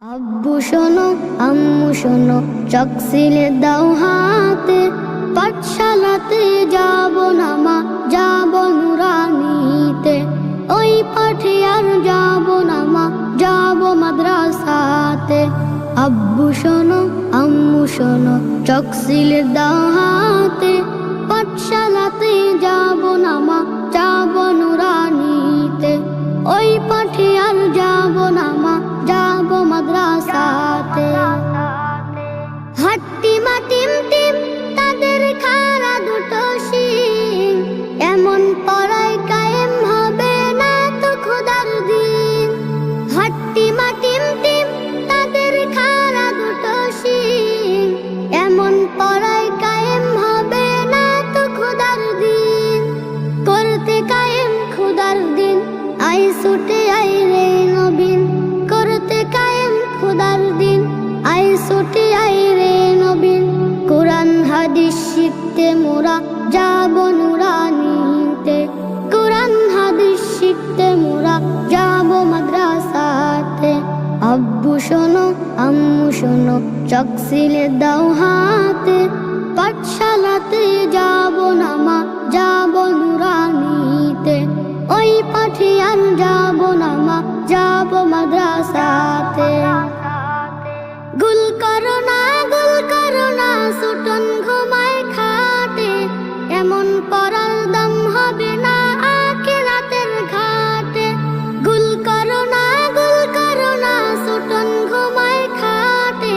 আব্বু শোনো আম্মু শোনো, চক সিলে দাও হাতে, পাঠশালাতে যাব না মা, যাব নুরানিতে। ওই পাঠে আর যাব না মা, যাব মাদ্রাসাতে। আব্বু শোনো আম্মু শোনো, চক সিলে দাও হাতে, পাঠশালাতে যাব না মা, যাব নুরানিতে। ওই পাঠে আর যাব না মা, যাব মাদ্রাসাতে। হাট্টিমা টিম টিম তাদের খাড়া দুটো শিং, এমন পড়ায় কায়েম হবে না তো খোদার দিন। হাট্টিমা টিম টিম তাদের খাড়া দুটো শিং, এমন পড়ায় কায়েম হবে না তো খোদার দিন। করতে কায়েম খোদার দিন, আই ছুটে আই রে নবীন। করতে কায়েম খোদার দিন, আই ছুটে আই রে নবীন। কোরআন হাদিস শিখতে মোরা যাব নুরানিতে। কোরআন হাদিস শিখতে মোরা যাব মাদ্রাসাতে। আব্বু শোনো আম্মু শোনো, চক সিলে দাও হাতে, পাঠশালাতে যাব না মা, যাব নুরানিতে। ওই পাঠে আর যাব না মা, যাব মাদ্রাসাতে। গুল করো না ছুটন ঘুমায় খাটে, এমন পড়ার দাম হবে না আখিরাতের ঘাটে। গুল করো না ছুটন ঘুমায় খাটে,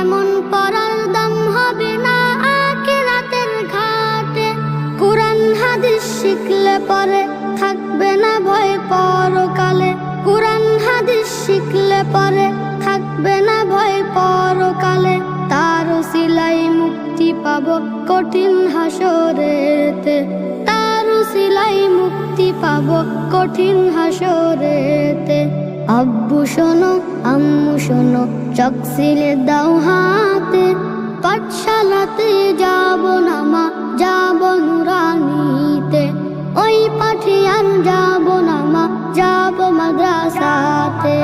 এমন পড়ার দাম হবে না আখিরাতের ঘাটে। কোরআন হাদিস শিখলে পরে থাকবে না ভয় পরকালে। কোরআন হাদিস শিখলে পরে থাকবে না ভয় পরকালে। তার সিলাই মুক্তি পাবো কঠিন হাসরেতে। তার সিলাই মুক্তি পাবো কঠিন হাসরেতে। আব্বু শোনো আম্মু শোনো, চক সিলে দাও হাতে, পাঠশালাতে যাব না মা, যাব নুরানিতে। ওই পাঠে আর যাব না মা, যাব মাদ্রাসাতে।